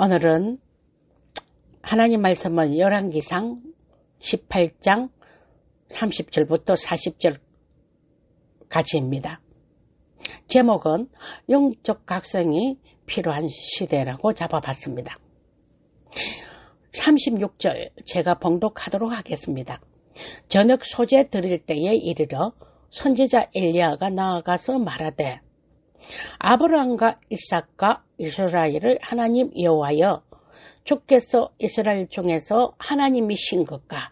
오늘은 하나님 말씀은 열왕기상 18장 30절부터 40절까지입니다. 제목은 영적 각성이 필요한 시대라고 잡아봤습니다. 36절 제가 봉독하도록 하겠습니다. 저녁 소재 드릴 때에 이르러 선지자 엘리야가 나아가서 말하되 아브라함과 이삭과 이스라엘을 하나님 여호와여 주께서 이스라엘 중에서 하나님이신 것과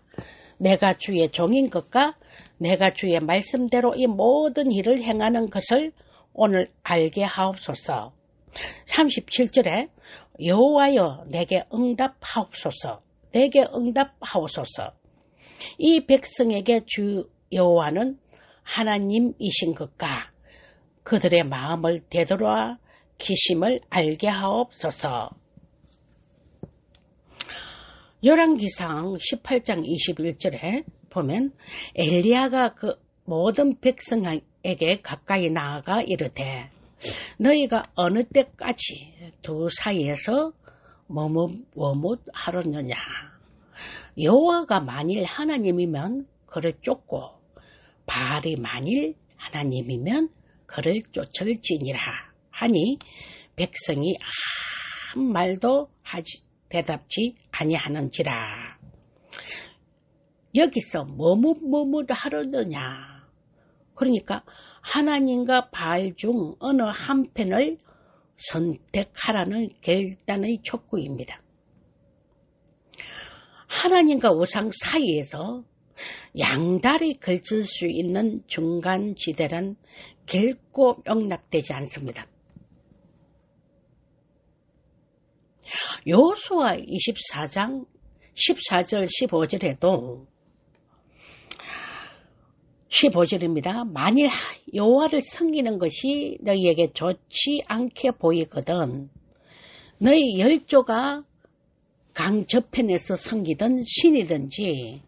내가 주의 종인 것과 내가 주의 말씀대로 이 모든 일을 행하는 것을 오늘 알게 하옵소서. 37절에 여호와여 내게 응답하옵소서. 내게 응답하옵소서. 이 백성에게 주 여호와는 하나님이신 것과 그들의 마음을 되돌아 기심을 알게 하옵소서. 열왕기상 18장 21절에 보면 엘리야가 그 모든 백성에게 가까이 나아가 이르되 너희가 어느 때까지 두 사이에서 머뭇하려느냐. 여호와가 만일 하나님이면 그를 쫓고 바알이 만일 하나님이면 그를 쫓을지니라 하니 백성이 아무 말도 대답지 아니하는지라. 여기서 머뭇하려느냐. 그러니까 하나님과 바알 중 어느 한편을 선택하라는 결단의 촉구입니다. 하나님과 우상 사이에서 양다리 걸칠 수 있는 중간지대란 결코 용납되지 않습니다. 여호수아 24장 14절 15절입니다. 만일 여호와를 섬기는 것이 너희에게 좋지 않게 보이거든 너희 열조가 강 저편에서 섬기던 신이든지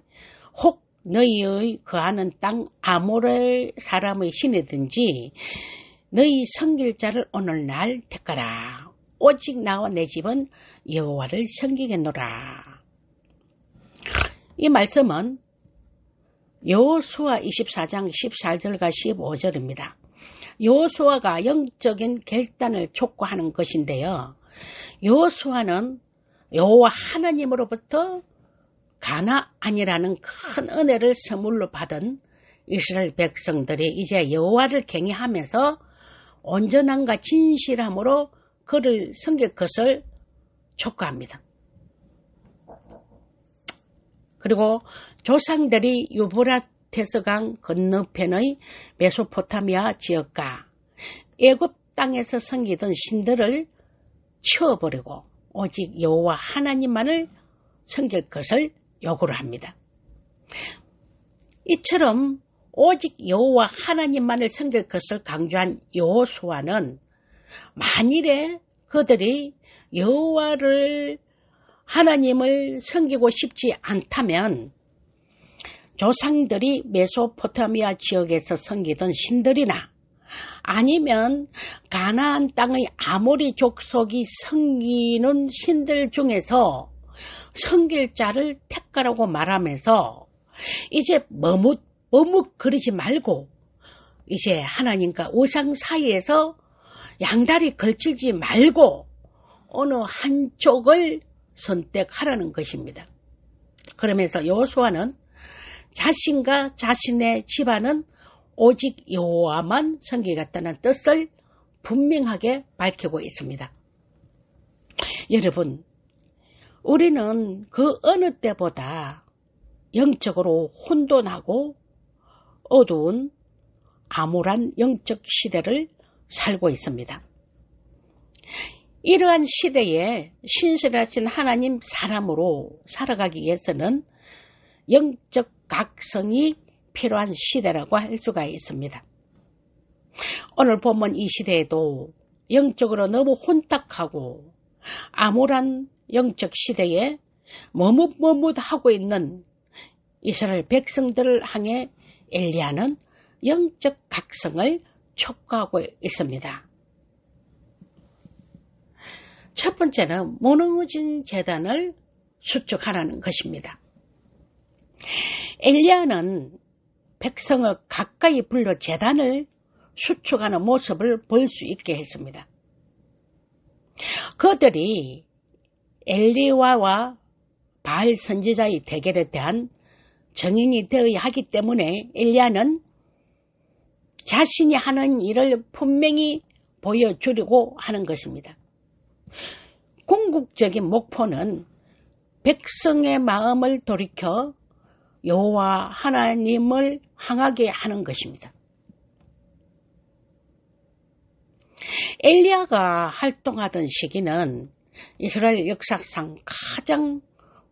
혹 너희의 거하는 땅 아모레 사람의 신이든지 너희 섬길 자를 오늘날 택하라. 오직 나와 내 집은 여호와를 섬기겠노라. 이 말씀은 여호수아 24장 14절과 15절입니다. 여호수아가 영적인 결단을 촉구하는 것인데요. 여호수아는 여호와 하나님으로부터 가나안이라는 큰 은혜를 선물로 받은 이스라엘 백성들이 이제 여호와를 경외하면서 온전함과 진실함으로 그를 섬길 것을 촉구합니다. 그리고 조상들이 유브라테스강 건너편의 메소포타미아 지역과 애굽 땅에서 섬기던 신들을 치워버리고 오직 여호와 하나님만을 섬길 것을 요구를 합니다. 이처럼 오직 여호와 하나님만을 섬길 것을 강조한 여호수아는 만일에 그들이 여호와를 하나님을 섬기고 싶지 않다면 조상들이 메소포타미아 지역에서 섬기던 신들이나 아니면 가나안 땅의 아모리 족속이 섬기는 신들 중에서 섬길 자를 택하라고 말하면서 이제 머뭇거리지 말고 이제 하나님과 우상 사이에서 양다리 걸치지 말고 어느 한쪽을 선택하라는 것입니다. 그러면서 여호수아는 자신과 자신의 집안은 오직 여호와만 섬기겠다는 뜻을 분명하게 밝히고 있습니다. 여러분, 우리는 그 어느 때보다 영적으로 혼돈하고 어두운 암울한 영적 시대를 살고 있습니다. 이러한 시대에 신실하신 하나님 사람으로 살아가기 위해서는 영적 각성이 필요한 시대라고 할 수가 있습니다. 오늘 보면 이 시대에도 영적으로 너무 혼탁하고 암울한 영적 시대에 머뭇하고 있는 이스라엘 백성들을 향해 엘리야는 영적 각성을 촉구하고 있습니다. 첫 번째는 무너진 제단을 수축하라는 것입니다. 엘리야는 백성을 가까이 불러 제단을 수축하는 모습을 볼 수 있게 했습니다. 그들이 엘리야와 바알 선지자의 대결에 대한 정인이 되어야 하기 때문에 엘리야는 자신이 하는 일을 분명히 보여주려고 하는 것입니다. 궁극적인 목표는 백성의 마음을 돌이켜 여호와 하나님을 향하게 하는 것입니다. 엘리야가 활동하던 시기는 이스라엘 역사상 가장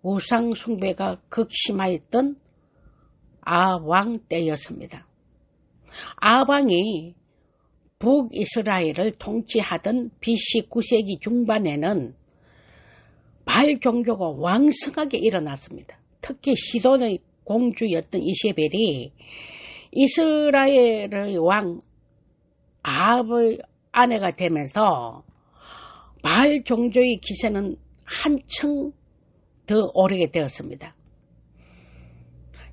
우상 숭배가 극심하였던 아합왕 때였습니다. 아합왕이 북이스라엘을 통치하던 BC 9세기 중반에는 바알 종교가 왕성하게 일어났습니다. 특히 시돈의 공주였던 이세벨이 이스라엘의 왕 아합의 아내가 되면서 바알 종교의 기세는 한층 더 오르게 되었습니다.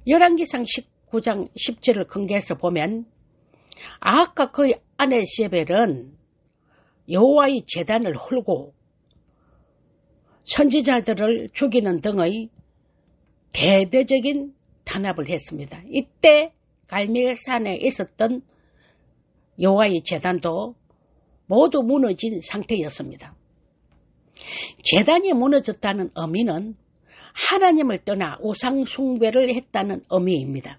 열왕기상 19장 10절을 근거해서 보면 아합과 그의 아내 이세벨은 여호와의 제단을 헐고 선지자들을 죽이는 등의 대대적인 탄압을 했습니다. 이때 갈멜산에 있었던 여호와의 제단도 모두 무너진 상태였습니다. 제단이 무너졌다는 의미는 하나님을 떠나 우상 숭배를 했다는 의미입니다.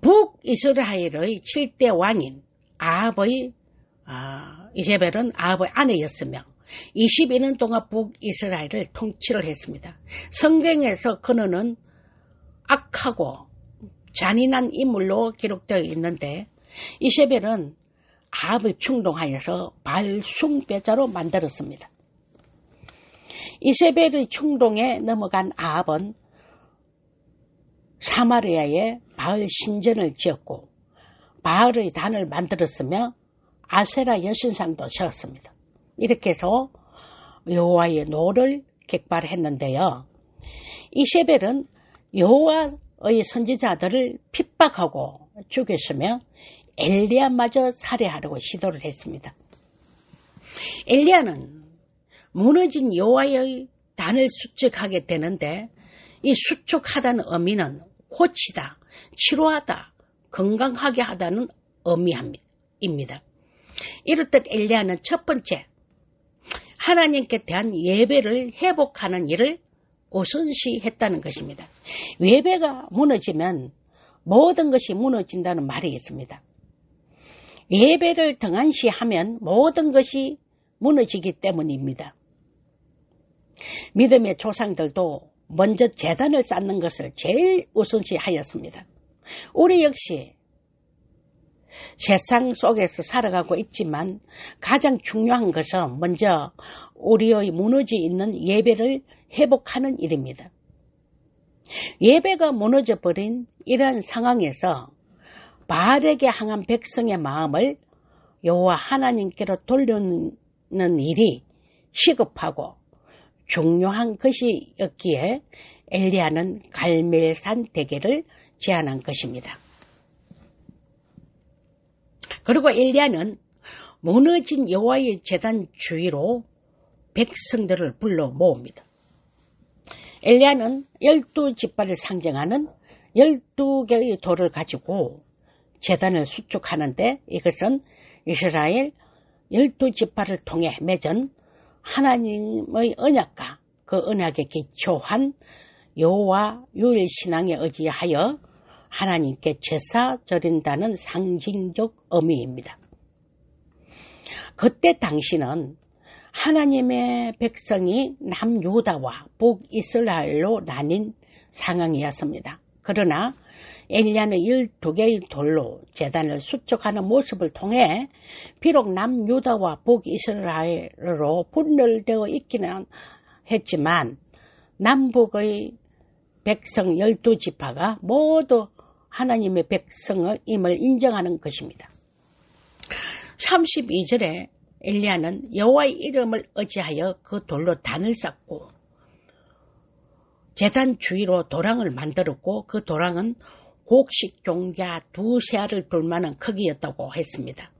북이스라엘의 7대 왕인 아합의 이세벨은 아합의 아내였으며 22년 동안 북이스라엘을 통치를 했습니다. 성경에서 그는 악하고 잔인한 인물로 기록되어 있는데 이세벨은 아합을 충동하여서 바알 숭배자로 만들었습니다. 이세벨의 충동에 넘어간 아합은 사마리아에 바알 신전을 지었고 바알의 단을 만들었으며 아세라 여신상도 세웠습니다. 이렇게 해서 여호와의 노를 격발했는데요. 이세벨은 여호와의 선지자들을 핍박하고 죽였으며 엘리야마저 살해하려고 시도를 했습니다. 엘리야는 무너진 여호와의 단을 수축하게 되는데 이 수축하다는 의미는 고치다, 치료하다, 건강하게 하다는 의미입니다. 이렇듯 엘리야는 첫 번째 하나님께 대한 예배를 회복하는 일을 우선시했다는 것입니다. 예배가 무너지면 모든 것이 무너진다는 말이 있습니다. 예배를 등한시하면 모든 것이 무너지기 때문입니다. 믿음의 조상들도 먼저 제단을 쌓는 것을 제일 우선시하였습니다. 우리 역시 세상 속에서 살아가고 있지만 가장 중요한 것은 먼저 우리의 무너져 있는 예배를 회복하는 일입니다. 예배가 무너져버린 이러한 상황에서 바알에게 향한 백성의 마음을 여호와 하나님께로 돌리는 일이 시급하고 중요한 것이었기에 엘리야는 갈멜산 대계를 제안한 것입니다. 그리고 엘리야는 무너진 여호와의 제단 주위로 백성들을 불러 모읍니다. 엘리야는 12지파를 상징하는 12개의 돌을 가지고 제단을 수축하는데 이것은 이스라엘 12지파를 통해 맺은 하나님의 언약과 그 언약에 기초한 여호와 유일신앙에 의지하여 하나님께 제사 드린다는 상징적 의미입니다. 그때 당시는 하나님의 백성이 남유다와 북이스라엘로 나뉜 상황이었습니다. 그러나 엘리야는 12개의 돌로 제단을 수축하는 모습을 통해 비록 남유다와 북이스라엘로 분열되어 있기는 했지만 남북의 백성 12지파가 모두 하나님의 백성임을 인정하는 것입니다. 32절에 엘리야는 여호와의 이름을 의지하여 그 돌로 단을 쌓고 제단 주위로 도랑을 만들었고 그 도랑은 곡식 종자 2세알을 둘 만한 크기였다고 했습니다.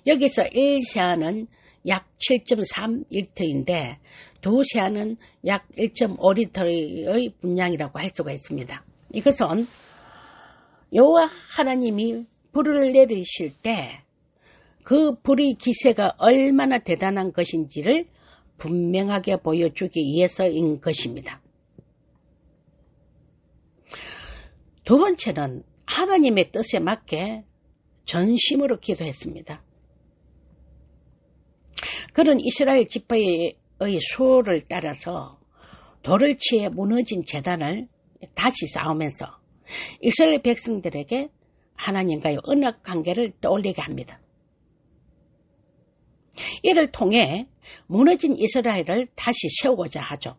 여기서 1세알은 약 7.3리터인데 2세알은 약 1.5리터의 분량이라고 할 수가 있습니다. 이것은 여호와 하나님이 불을 내리실 때 그 불의 기세가 얼마나 대단한 것인지를 분명하게 보여주기 위해서인 것입니다. 두 번째는 하나님의 뜻에 맞게 전심으로 기도했습니다. 그는 이스라엘 지파의 수호를 따라서 돌을 치에 무너진 제단을 다시 쌓으면서 이스라엘 백성들에게 하나님과의 언약 관계를 떠올리게 합니다. 이를 통해 무너진 이스라엘을 다시 세우고자 하죠.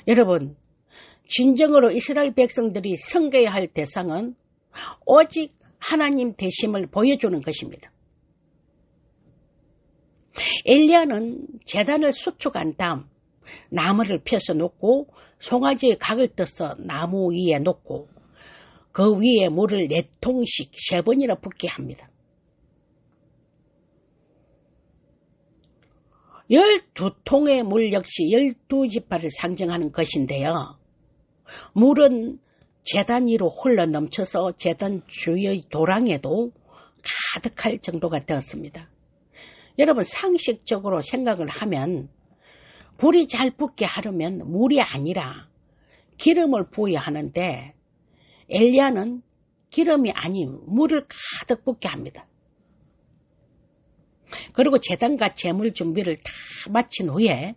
여러분, 진정으로 이스라엘 백성들이 섬겨야 할 대상은 오직 하나님 되심을 보여주는 것입니다. 엘리야는 제단을 수축한 다음 나무를 펴서 놓고 송아지의 각을 떠서 나무 위에 놓고 그 위에 물을 4통씩 3번이나 붓게 합니다. 12통의 물 역시 12지파를 상징하는 것인데요. 물은 제단 위로 흘러 넘쳐서 제단 주위의 도랑에도 가득할 정도가 되었습니다. 여러분, 상식적으로 생각을 하면 불이 잘 붙게 하려면 물이 아니라 기름을 부어야 하는데 엘리야는 기름이 아닌 물을 가득 붓게 합니다. 그리고 제단과 제물 준비를 다 마친 후에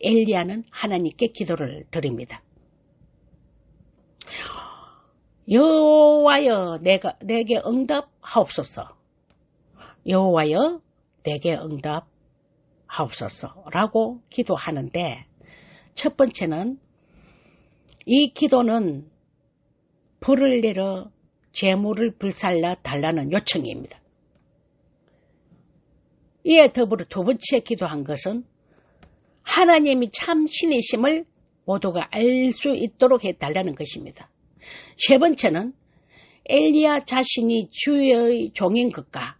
엘리야는 하나님께 기도를 드립니다. 여호와여 내게 응답하옵소서. 여호와여 내게 응답하옵소서라고 기도하는데 첫 번째는 이 기도는 불을 내려 제물을 불살라 달라는 요청입니다. 이에 더불어 두 번째 기도한 것은 하나님이 참 신이심을 모두가 알 수 있도록 해달라는 것입니다. 세 번째는 엘리야 자신이 주의 종인 것과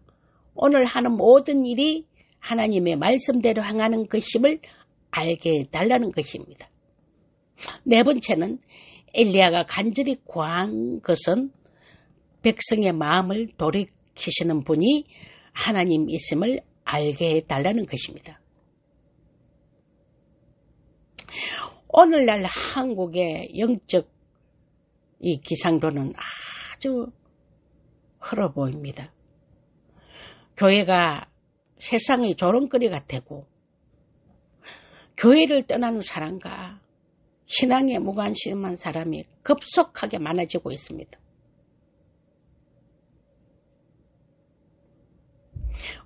오늘 하는 모든 일이 하나님의 말씀대로 행하는 것임을 알게 해달라는 것입니다. 네 번째는 엘리야가 간절히 구한 것은 백성의 마음을 돌이키시는 분이 하나님이심을 알게 해달라는 것입니다. 오늘날 한국의 영적 이 기상도는 아주 흐려 보입니다. 교회가 세상의 조롱거리가 되고 교회를 떠나는 사람과 신앙에 무관심한 사람이 급속하게 많아지고 있습니다.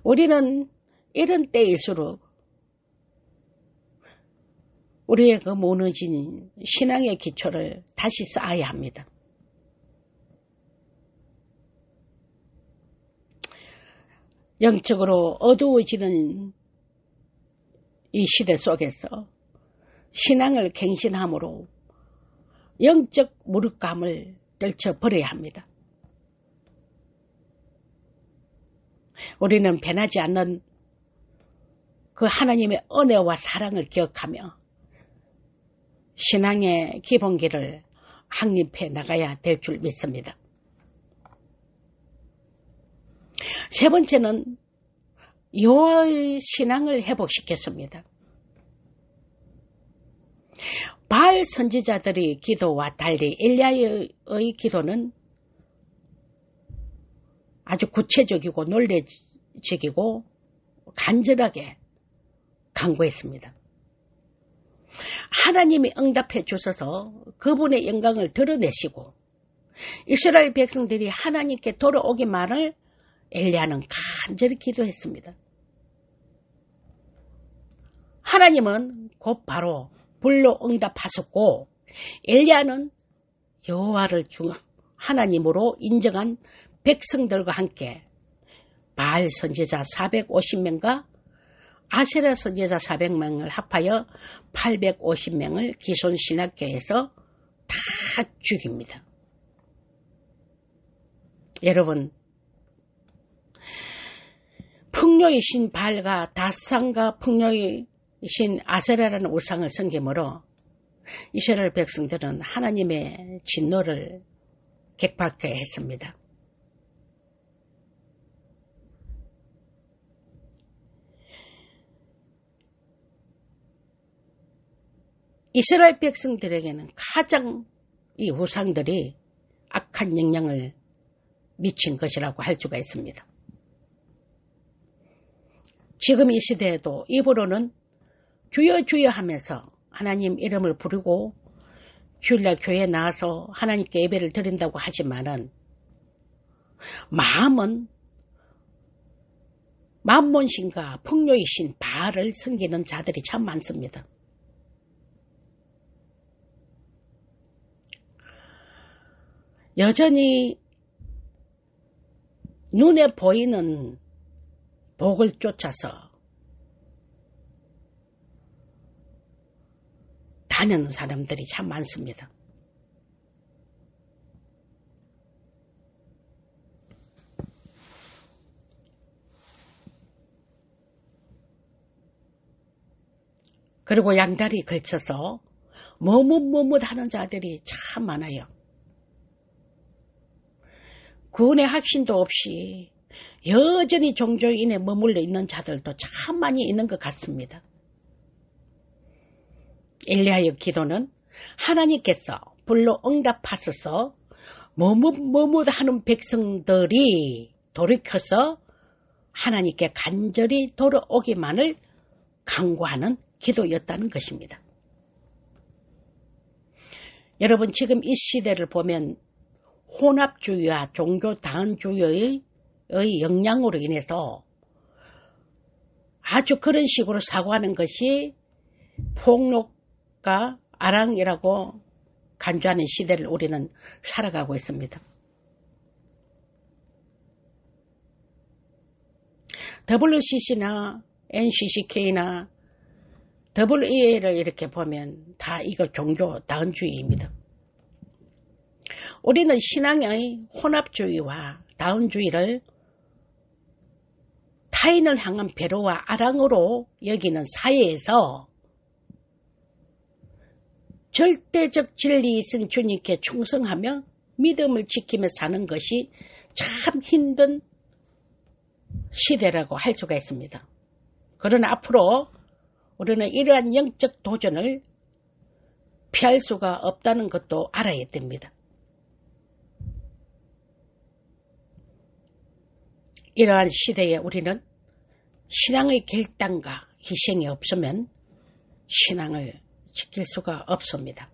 우리는 이런 때일수록 우리의 그 무너진 신앙의 기초를 다시 쌓아야 합니다. 영적으로 어두워지는 이 시대 속에서 신앙을 갱신함으로 영적 무력감을 떨쳐버려야 합니다. 우리는 변하지 않는 그 하나님의 은혜와 사랑을 기억하며 신앙의 기본기를 확립해 나가야 될 줄 믿습니다. 세 번째는 여호와의 신앙을 회복시켰습니다. 바알 선지자들의 기도와 달리 엘리야의 기도는 아주 구체적이고 논리적이고 간절하게 간구했습니다. 하나님이 응답해 주셔서 그분의 영광을 드러내시고 이스라엘 백성들이 하나님께 돌아오기만을 엘리야는 간절히 기도했습니다. 하나님은 곧바로 불로 응답하셨고 엘리야는 여호와를 하나님으로 인정한 백성들과 함께 바알 선지자 450명과 아세라 선지자 400명을 합하여 850명을 기손 신학교에서 다 죽입니다. 여러분, 풍요의 신 바알과 다산과 풍요의 신 아세라라는 우상을 섬김으로 이스라엘 백성들은 하나님의 진노를 객받게 했습니다. 이스라엘 백성들에게는 가장 이 우상들이 악한 영향을 미친 것이라고 할 수가 있습니다. 지금 이 시대에도 입으로는 주여 주여 하면서 하나님 이름을 부르고 주일날 교회에 나와서 하나님께 예배를 드린다고 하지만은 마음은 만몬신과 풍요의 신 바알을 섬기는 자들이 참 많습니다. 여전히 눈에 보이는 복을 쫓아서 다니는 사람들이 참 많습니다. 그리고 양다리 걸쳐서 머뭇하는 자들이 참 많아요. 구원의 확신도 없이 여전히 종교인에 머물러 있는 자들도 참 많이 있는 것 같습니다. 엘리야의 기도는 하나님께서 불로 응답하소서 머뭇하는 백성들이 돌이켜서 하나님께 간절히 돌아오기만을 간구하는 기도였다는 것입니다. 여러분, 지금 이 시대를 보면 혼합주의와 종교 다원주의의 영향으로 인해서 아주 그런 식으로 사고하는 것이 폭력과 아랑이라고 간주하는 시대를 우리는 살아가고 있습니다. WCC나 NCCK나 WEA를 이렇게 보면 다 이거 종교 다원주의입니다. 우리는 신앙의 혼합주의와 다원주의를 타인을 향한 배려와 아랑으로 여기는 사회에서 절대적 진리이신 주님께 충성하며 믿음을 지키며 사는 것이 참 힘든 시대라고 할 수가 있습니다. 그러나 앞으로 우리는 이러한 영적 도전을 피할 수가 없다는 것도 알아야 됩니다. 이러한 시대에 우리는 신앙의 결단과 희생이 없으면 신앙을 지킬 수가 없습니다.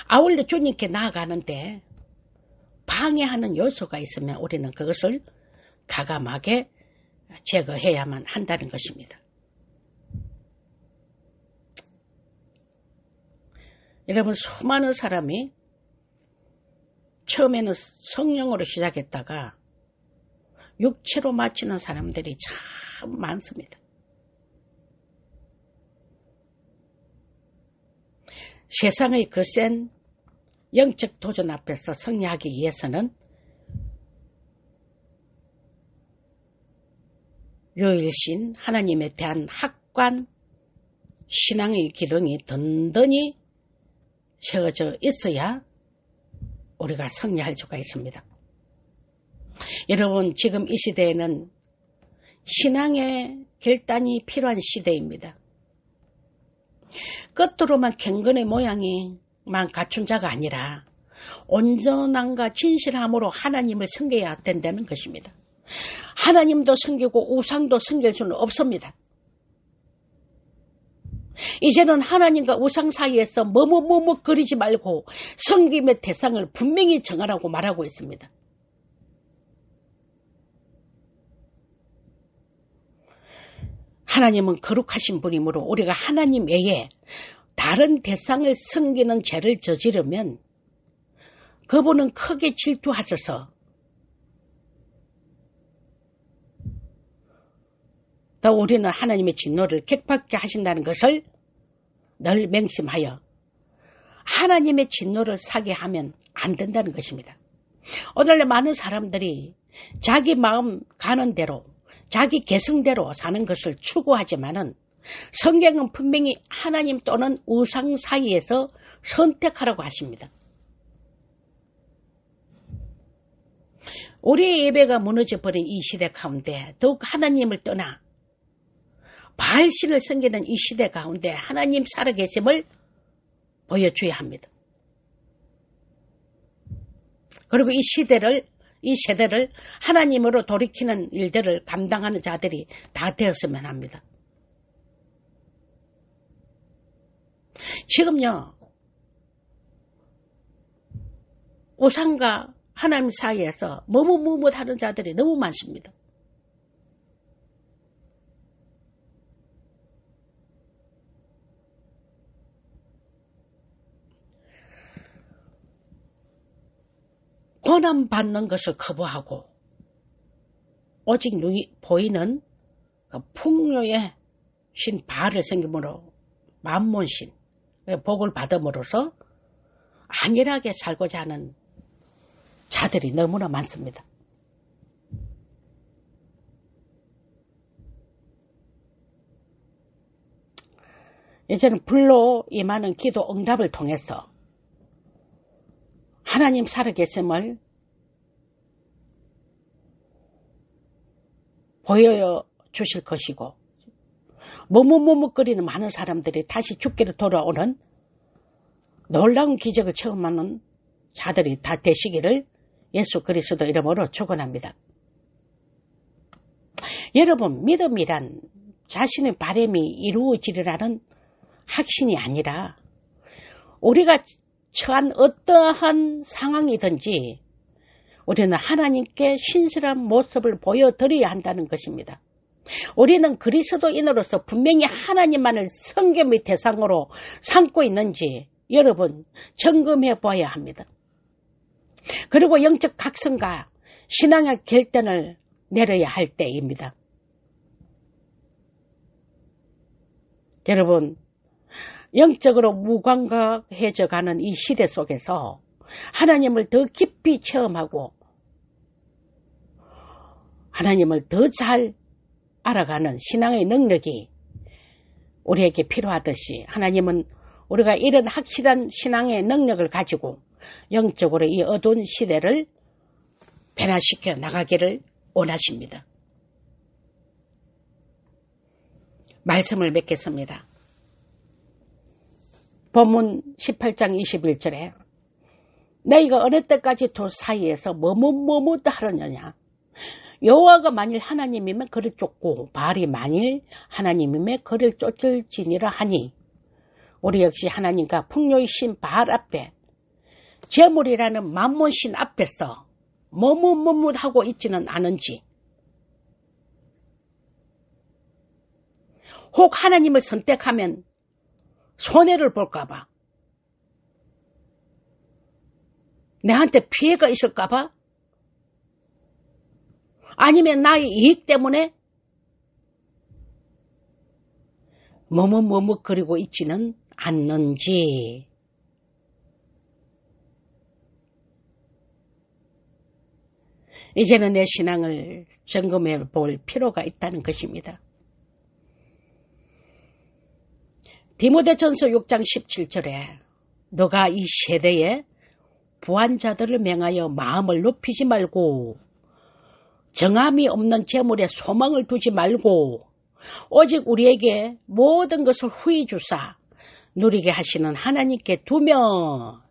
아울러 주님께 나아가는데 방해하는 요소가 있으면 우리는 그것을 과감하게 제거해야만 한다는 것입니다. 여러분, 수많은 사람이 처음에는 성령으로 시작했다가 육체로 마치는 사람들이 참 많습니다. 세상의 거센 영적 도전 앞에서 승리하기 위해서는 유일신 하나님에 대한 확고한 신앙의 기둥이 든든히 세워져 있어야 우리가 승리할 수가 있습니다. 여러분, 지금 이 시대에는 신앙의 결단이 필요한 시대입니다. 겉으로만 경건의 모양이만 갖춘 자가 아니라 온전함과 진실함으로 하나님을 섬겨야 된다는 것입니다. 하나님도 섬기고 우상도 섬길 수는 없습니다. 이제는 하나님과 우상 사이에서 머뭇거리지 말고 섬김의 대상을 분명히 정하라고 말하고 있습니다. 하나님은 거룩하신 분이므로 우리가 하나님 외에 다른 대상을 섬기는 죄를 저지르면 그분은 크게 질투하셔서 또 우리는 하나님의 진노를 객받게 하신다는 것을 늘 맹심하여 하나님의 진노를 사게 하면 안 된다는 것입니다. 오늘날 많은 사람들이 자기 마음 가는 대로 자기 개성대로 사는 것을 추구하지만은 성경은 분명히 하나님 또는 우상 사이에서 선택하라고 하십니다. 우리의 예배가 무너져버린 이 시대 가운데 더욱 하나님을 떠나 바알신을 섬기는 이 시대 가운데 하나님 살아계심을 보여줘야 합니다. 그리고 이 세대를 하나님으로 돌이키는 일들을 감당하는 자들이 다 되었으면 합니다. 지금요, 우상과 하나님 사이에서 머뭇머뭇하는 자들이 너무 많습니다. 고난받는 것을 거부하고 오직 눈이 보이는 그 풍요의 신 바알을 섬김으로 만몬신 복을 받음으로써 안일하게 살고자 하는 자들이 너무나 많습니다. 이제는 불로 임하는 기도 응답을 통해서 하나님 살아계심을 보여주실 것이고 머뭇머뭇거리는 많은 사람들이 다시 죽기로 돌아오는 놀라운 기적을 체험하는 자들이 다 되시기를 예수 그리스도 이름으로 축원합니다. 여러분, 믿음이란 자신의 바람이 이루어지리라는 확신이 아니라 우리가 처한 어떠한 상황이든지 우리는 하나님께 신실한 모습을 보여드려야 한다는 것입니다. 우리는 그리스도인으로서 분명히 하나님만을 섬김의 대상으로 삼고 있는지 여러분 점검해 봐야 합니다. 그리고 영적 각성과 신앙의 결단을 내려야 할 때입니다. 여러분, 영적으로 무감각해져 가는 이 시대 속에서 하나님을 더 깊이 체험하고 하나님을 더 잘 알아가는 신앙의 능력이 우리에게 필요하듯이 하나님은 우리가 이런 확실한 신앙의 능력을 가지고 영적으로 이 어두운 시대를 변화시켜 나가기를 원하십니다. 말씀을 맺겠습니다. 본문 18장 21절에 너희가 어느 때까지 두 사이에서 머뭇하느냐. 여호와가 만일 하나님이면 그를 쫓고 바알이 만일 하나님이면 그를 쫓을지니라 하니 우리 역시 하나님과 풍요의 신 바알 앞에 재물이라는 만몬신 앞에서 머뭇하고 있지는 않은지 혹 하나님을 선택하면 손해를 볼까봐 내한테 피해가 있을까봐 아니면 나의 이익 때문에 머뭇거리고 있지는 않는지 이제는 내 신앙을 점검해 볼 필요가 있다는 것입니다. 디모데전서 6장 17절에 너가 이 세대에 부한자들을 명하여 마음을 높이지 말고 정함이 없는 재물에 소망을 두지 말고 오직 우리에게 모든 것을 후히 주사 누리게 하시는 하나님께 두며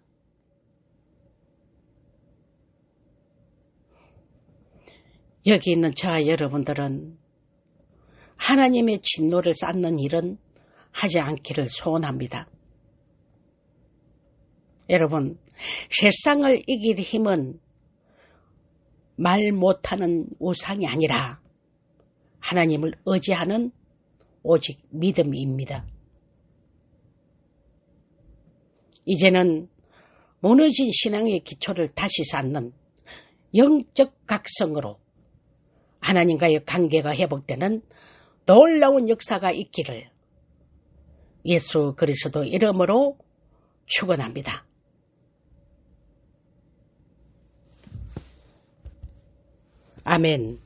여기 있는 저와 여러분들은 하나님의 진노를 쌓는 일은 하지 않기를 소원합니다. 여러분, 세상을 이길 힘은 말 못하는 우상이 아니라 하나님을 의지하는 오직 믿음입니다. 이제는 무너진 신앙의 기초를 다시 쌓는 영적 각성으로 하나님과의 관계가 회복되는 놀라운 역사가 있기를 예수 그리스도 이름으로 축원합니다. 아멘.